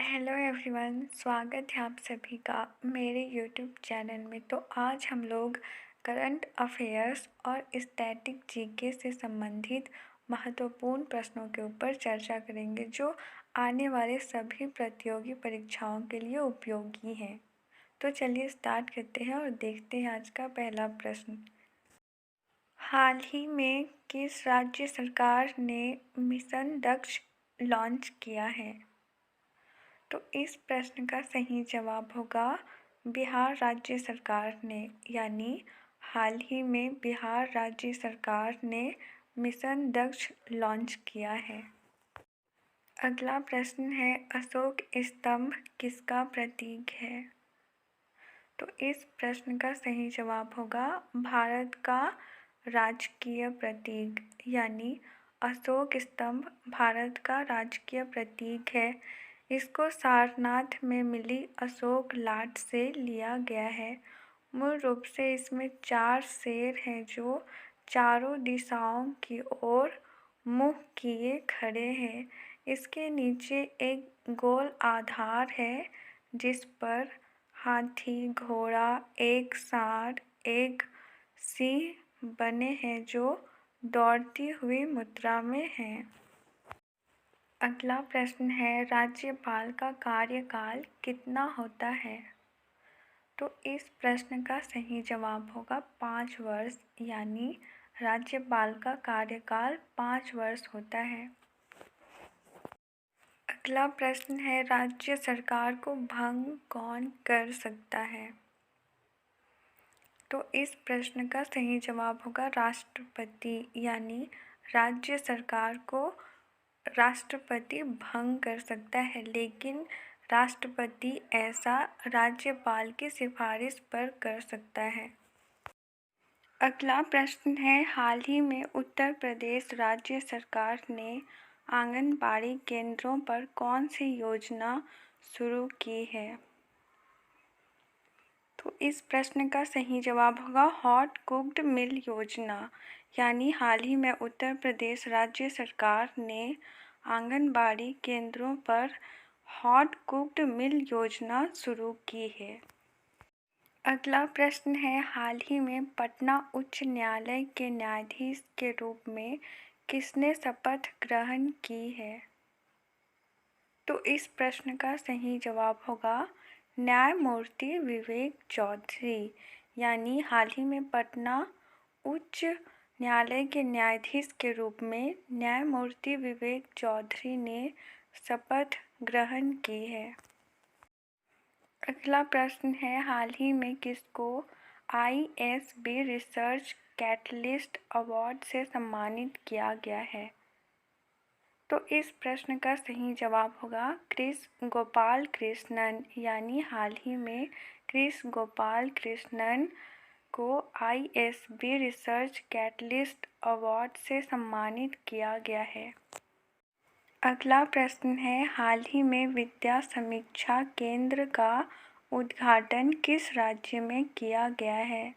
Hello everyone, स्वागत है आप सभी का मेरे यूट्यूब चैनल में। तो आज हम लोग करंट अफेयर्स और स्टैटिक जीके से संबंधित महत्वपूर्ण प्रश्नों के ऊपर चर्चा करेंगे जो आने वाले सभी प्रतियोगी परीक्षाओं के लिए उपयोगी हैं। तो चलिए स्टार्ट करते हैं और देखते हैं आज का पहला प्रश्न। हाल ही में किस राज्य सरकार ने मिशन दक्ष लॉन्च किया है? तो इस प्रश्न का सही जवाब होगा बिहार राज्य सरकार ने, यानी हाल ही में बिहार राज्य सरकार ने मिशन दक्ष लॉन्च किया है। अगला प्रश्न है, अशोक स्तंभ किसका प्रतीक है? तो इस प्रश्न का सही जवाब होगा भारत का राजकीय प्रतीक, यानी अशोक स्तंभ भारत का राजकीय प्रतीक है। इसको सारनाथ में मिली अशोक लाट से लिया गया है। मूल रूप से इसमें 4 शेर हैं जो चारों दिशाओं की ओर मुँह किए खड़े हैं। इसके नीचे एक गोल आधार है जिस पर हाथी, घोड़ा, एक सांड, एक सिंह बने हैं जो दौड़ती हुई मुद्रा में हैं। अगला प्रश्न है, राज्यपाल का कार्यकाल कितना होता है? तो इस प्रश्न का सही जवाब होगा 5 वर्ष, यानी राज्यपाल का कार्यकाल 5 वर्ष होता है। अगला प्रश्न है, राज्य सरकार को भंग कौन कर सकता है? तो इस प्रश्न का सही जवाब होगा राष्ट्रपति, यानी राज्य सरकार को राष्ट्रपति भंग कर सकता है, लेकिन राष्ट्रपति ऐसा राज्यपाल की सिफारिश पर कर सकता है। अगला प्रश्न है, हाल ही में उत्तर प्रदेश राज्य सरकार ने आंगनबाड़ी केंद्रों पर कौन सी योजना शुरू की है? तो इस प्रश्न का सही जवाब होगा हॉट कुक्ड मील योजना, यानी हाल ही में उत्तर प्रदेश राज्य सरकार ने आंगनबाड़ी केंद्रों पर हॉट कुक्ड मील योजना शुरू की है। अगला प्रश्न है, हाल ही में पटना उच्च न्यायालय के न्यायाधीश के रूप में किसने शपथ ग्रहण की है? तो इस प्रश्न का सही जवाब होगा न्यायमूर्ति विवेक चौधरी, यानी हाल ही में पटना उच्च न्यायालय के न्यायाधीश के रूप में न्यायमूर्ति विवेक चौधरी ने शपथ ग्रहण की है। अगला प्रश्न है, हाल ही में किसको ISB रिसर्च कैटलिस्ट अवार्ड से सम्मानित किया गया है? तो इस प्रश्न का सही जवाब होगा क्रिस गोपाल कृष्णन, यानी हाल ही में क्रिस गोपाल कृष्णन को ISB रिसर्च कैटलिस्ट अवार्ड से सम्मानित किया गया है। अगला प्रश्न है, हाल ही में विद्या समीक्षा केंद्र का उद्घाटन किस राज्य में किया गया है?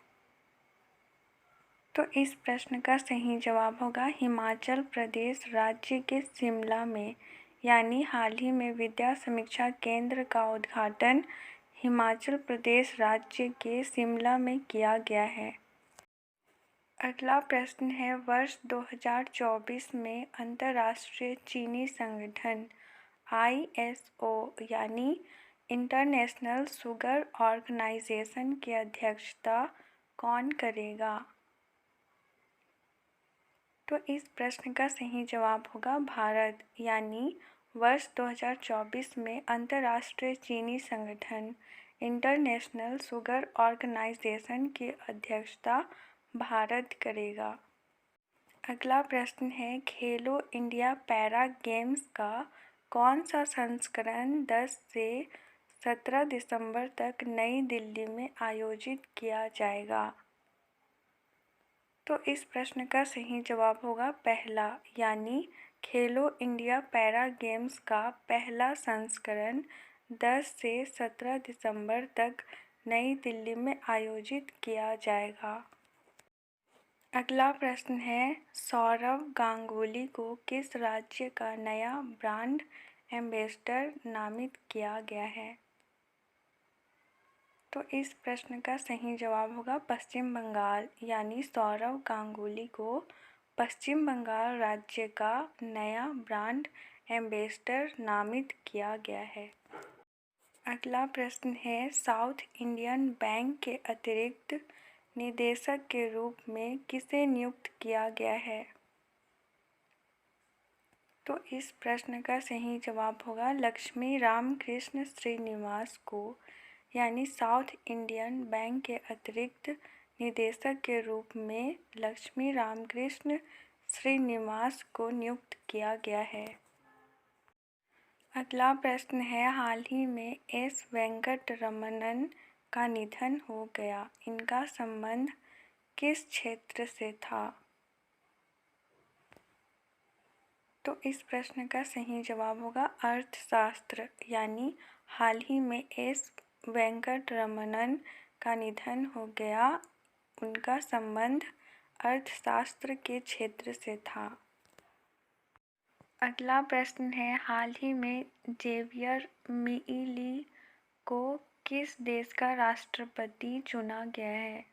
तो इस प्रश्न का सही जवाब होगा हिमाचल प्रदेश राज्य के शिमला में, यानी हाल ही में विद्या समीक्षा केंद्र का उद्घाटन हिमाचल प्रदेश राज्य के शिमला में किया गया है। अगला प्रश्न है, वर्ष 2024 में अंतर्राष्ट्रीय चीनी संगठन ISO यानी इंटरनेशनल शुगर ऑर्गेनाइजेशन की अध्यक्षता कौन करेगा? तो इस प्रश्न का सही जवाब होगा भारत, यानी वर्ष 2024 में अंतर्राष्ट्रीय चीनी संगठन इंटरनेशनल शुगर ऑर्गेनाइजेशन की अध्यक्षता भारत करेगा। अगला प्रश्न है, खेलो इंडिया पैरा गेम्स का कौन सा संस्करण 10 से 17 दिसंबर तक नई दिल्ली में आयोजित किया जाएगा? तो इस प्रश्न का सही जवाब होगा पहला, यानी खेलो इंडिया पैरा गेम्स का पहला संस्करण 10 से 17 दिसंबर तक नई दिल्ली में आयोजित किया जाएगा। अगला प्रश्न है, सौरव गांगुली को किस राज्य का नया ब्रांड एम्बेसडर नामित किया गया है? तो इस प्रश्न का सही जवाब होगा पश्चिम बंगाल, यानी सौरव गांगुली को पश्चिम बंगाल राज्य का नया ब्रांड एम्बेसडर नामित किया गया है। अगला प्रश्न है, साउथ इंडियन बैंक के अतिरिक्त निदेशक के रूप में किसे नियुक्त किया गया है? तो इस प्रश्न का सही जवाब होगा लक्ष्मी रामकृष्ण श्रीनिवास को, यानी साउथ इंडियन बैंक के अतिरिक्त निदेशक के रूप में लक्ष्मी रामकृष्ण श्रीनिवास को नियुक्त किया गया है। अगला प्रश्न है, हाल ही में एस वेंकटरमणन का निधन हो गया, इनका संबंध किस क्षेत्र से था? तो इस प्रश्न का सही जवाब होगा अर्थशास्त्र, यानी हाल ही में एस वेंकटरमणन का निधन हो गया, उनका संबंध अर्थशास्त्र के क्षेत्र से था। अगला प्रश्न है, हाल ही में जेवियर मिली को किस देश का राष्ट्रपति चुना गया है?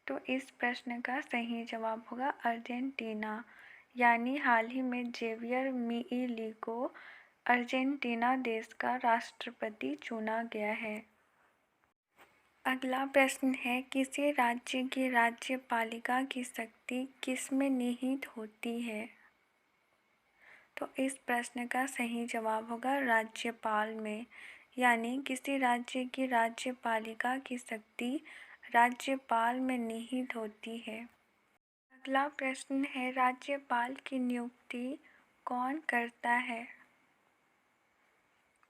तो इस प्रश्न का सही जवाब होगा अर्जेंटीना, यानी हाल ही में जेवियर मिली को अर्जेंटीना देश का राष्ट्रपति चुना गया है। अगला प्रश्न है, किसी राज्य की राज्यपालिका की शक्ति किसमें निहित होती है? तो इस प्रश्न का सही जवाब होगा राज्यपाल में, यानी किसी राज्य की राज्यपालिका की शक्ति राज्यपाल में निहित होती है। अगला प्रश्न है, राज्यपाल की नियुक्ति कौन करता है?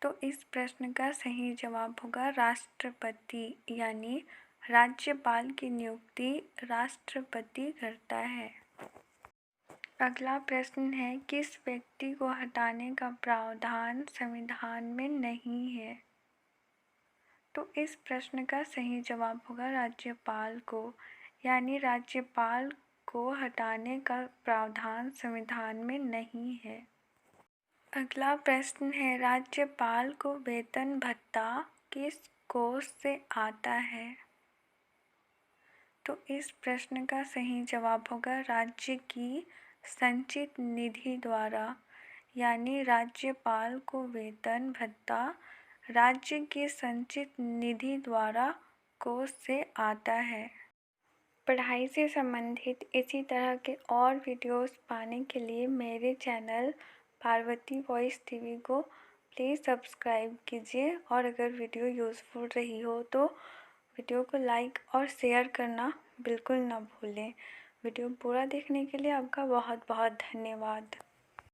तो इस प्रश्न का सही जवाब होगा राष्ट्रपति, यानी राज्यपाल की नियुक्ति राष्ट्रपति करता है। अगला प्रश्न है, किस व्यक्ति को हटाने का प्रावधान संविधान में नहीं है? तो इस प्रश्न का सही जवाब होगा राज्यपाल को, यानी राज्यपाल को हटाने का प्रावधान संविधान में नहीं है। अगला प्रश्न है, राज्यपाल को वेतन भत्ता किस कोष से आता है? तो इस प्रश्न का सही जवाब होगा राज्य की संचित निधि द्वारा, यानी राज्यपाल को वेतन भत्ता राज्य की संचित निधि द्वारा कोष से आता है। पढ़ाई से संबंधित इसी तरह के और वीडियोस पाने के लिए मेरे चैनल पार्वती वॉइस टीवी को प्लीज़ सब्सक्राइब कीजिए, और अगर वीडियो यूज़फुल रही हो तो वीडियो को लाइक और शेयर करना बिल्कुल ना भूलें। वीडियो पूरा देखने के लिए आपका बहुत बहुत धन्यवाद।